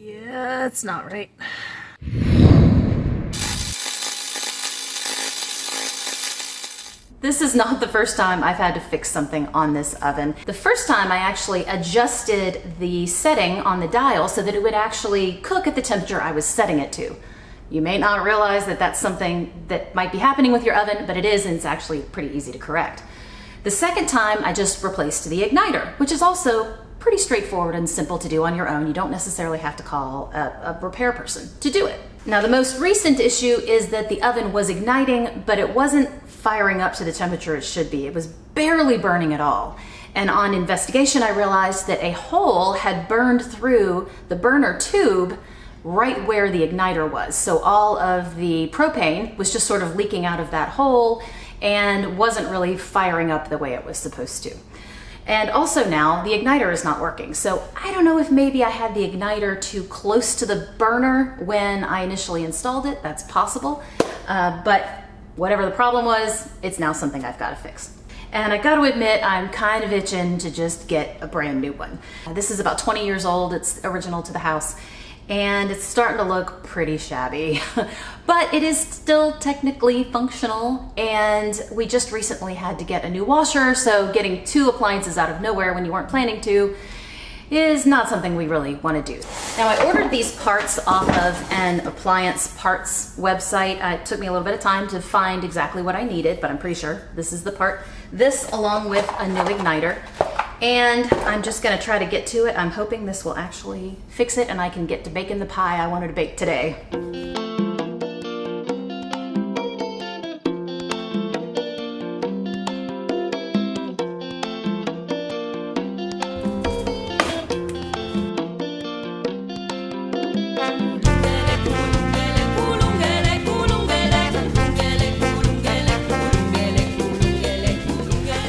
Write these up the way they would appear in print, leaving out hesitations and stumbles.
Yeah, it's not right. This is not the first time I've had to fix something on this oven. The first time I actually adjusted the setting on the dial so that it would actually cook at the temperature I was setting it to. You may not realize that that's something that might be happening with your oven, but it is, and it's actually pretty easy to correct. The second time I just replaced the igniter, which is also pretty straightforward and simple to do on your own. You don't necessarily have to call a repair person to do it. Now, the most recent issue is that the oven was igniting, but it wasn't firing up to the temperature it should be. It was barely burning at all. And on investigation, I realized that a hole had burned through the burner tube right where the igniter was. So all of the propane was just sort of leaking out of that hole and wasn't really firing up the way it was supposed to. And also now the igniter is not working. So I don't know if maybe I had the igniter too close to the burner when I initially installed it. That's possible. But whatever the problem was, it's now something I've got to fix. And I got to admit, I'm kind of itching to just get a brand new one. This is about 20 years old. It's original to the house. And it's starting to look pretty shabby, but it is still technically functional. And we just recently had to get a new washer, so getting two appliances out of nowhere when you weren't planning to is not something we really want to do. Now, I ordered these parts off of an appliance parts website. It took me a little bit of time to find exactly what I needed, but I'm pretty sure this is the part. This along with a new igniter. And I'm just gonna try to get to it. I'm hoping this will actually fix it and I can get to baking the pie I wanted to bake today.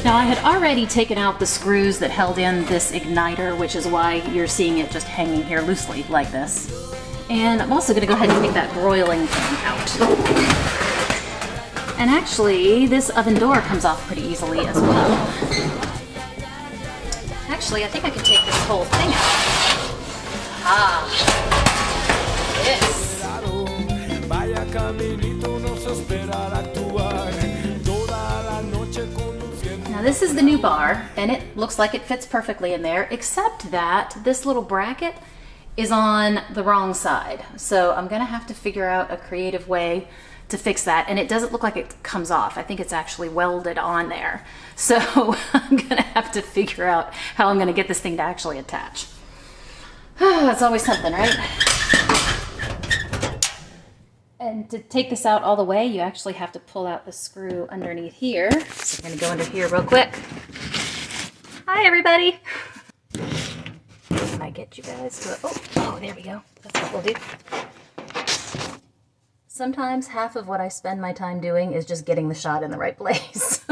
Now, I had already taken out the screws that held in this igniter, which is why you're seeing it just hanging here loosely like this. And I'm also going to go ahead and take that broiling thing out. And actually, this oven door comes off pretty easily as well. Actually, I think I can take this whole thing out. This. Now this is the new bar, and it looks like it fits perfectly in there, except that this little bracket is on the wrong side. So I'm gonna have to figure out a creative way to fix that, and it doesn't look like it comes off. I think it's actually welded on there. So I'm gonna have to figure out how I'm gonna get this thing to actually attach. It's always something, right? And to take this out all the way, you actually have to pull out the screw underneath here. So I'm gonna go under here real quick. Hi, everybody. Can I get you guys to, oh, there we go. That's what we'll do. Sometimes half of what I spend my time doing is just getting the shot in the right place.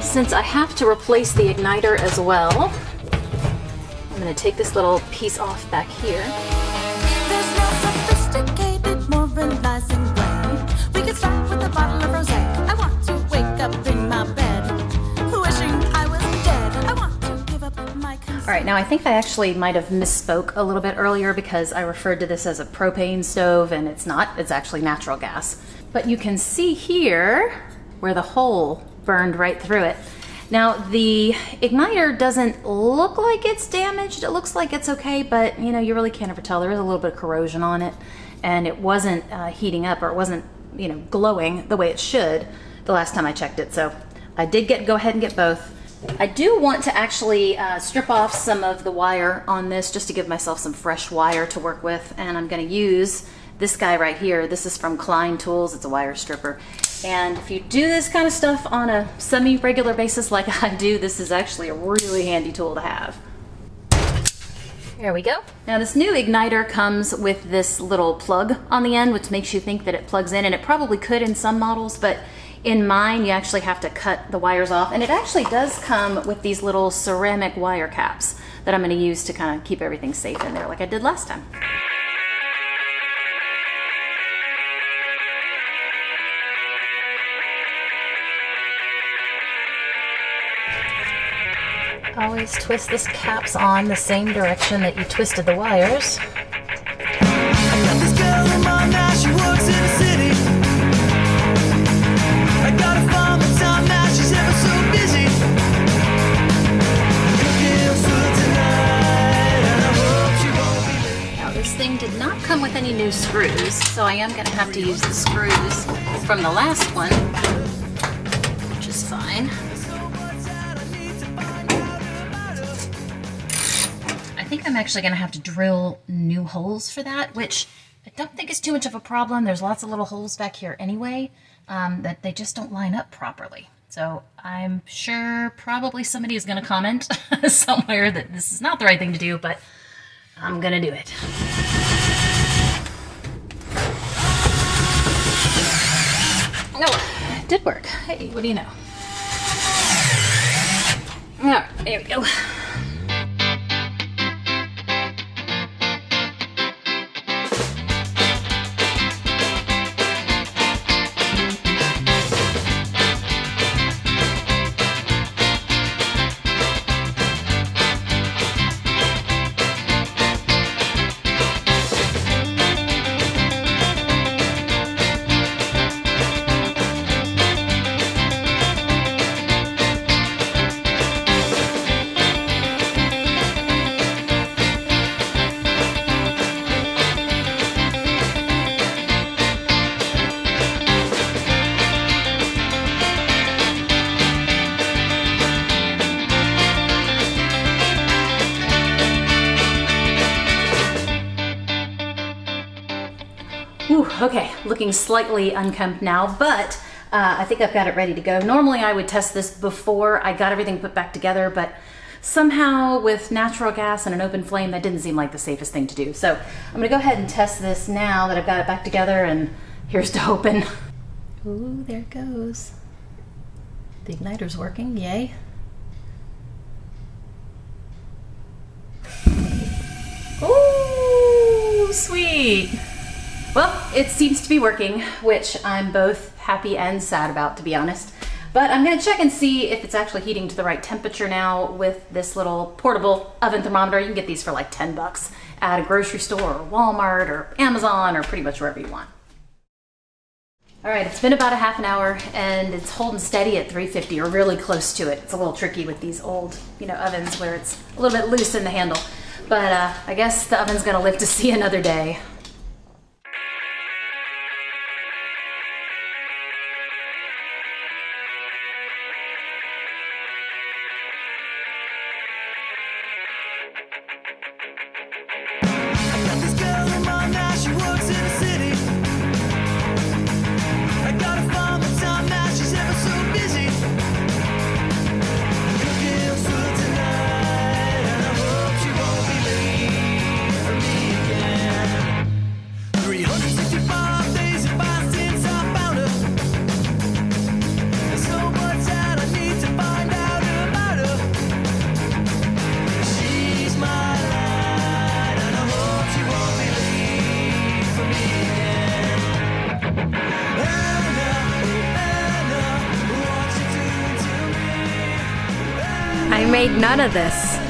Since I have to replace the igniter as well, I'm going to take this little piece off back here. There's no sophisticated, more realizing way. We could start with a bottle of rosé. I want to wake up in my bed, wishing I was dead. I want to give up my consent. All right, now I think I actually might have misspoke a little bit earlier because I referred to this as a propane stove, and it's not. It's actually natural gas. But you can see here where the hole burned right through it. Now the igniter doesn't look like it's damaged. It looks like it's okay, but you know, you really can't ever tell. There is a little bit of corrosion on it, and it wasn't heating up, or it wasn't, you know, glowing the way it should the last time I checked it. So I did go ahead and get both. I do want to actually strip off some of the wire on this just to give myself some fresh wire to work with, and I'm going to use this guy right here. This is from Klein Tools. It's a wire stripper. And if you do this kind of stuff on a semi-regular basis like I do, this is actually a really handy tool to have. There we go. Now this new igniter comes with this little plug on the end, which makes you think that it plugs in, and it probably could in some models, but in mine you actually have to cut the wires off. And it actually does come with these little ceramic wire caps that I'm going to use to kind of keep everything safe in there like I did last time. always twist this caps on the same direction that you twisted the wires. I got this girl in my now, she works in the city. I gotta find the time now, she's ever so busy. Cooking food tonight, and I hope she won't be late. Now this thing did not come with any new screws, so I am going to have to use the screws from the last one, which is fine. I think I'm actually going to have to drill new holes for that, which I don't think is too much of a problem. There's lots of little holes back here anyway, that they just don't line up properly. So I'm sure probably somebody is going to comment somewhere that this is not the right thing to do, but I'm going to do it. No, it did work. Hey, what do you know? All right, there we go. Whew, okay, looking slightly unkempt now, but I think I've got it ready to go. Normally I would test this before I got everything put back together, but somehow with natural gas and an open flame, that didn't seem like the safest thing to do. So I'm gonna go ahead and test this now that I've got it back together, and here's to hoping. Ooh, there it goes. The igniter's working, yay. Ooh, sweet. Well, it seems to be working, which I'm both happy and sad about, to be honest. But I'm gonna check and see if it's actually heating to the right temperature now with this little portable oven thermometer. You can get these for like 10 bucks at a grocery store or Walmart or Amazon or pretty much wherever you want. All right, it's been about a half an hour and it's holding steady at 350 or really close to it. It's a little tricky with these old, ovens where it's a little bit loose in the handle. But I guess the oven's gonna live to see another day. I made none of this.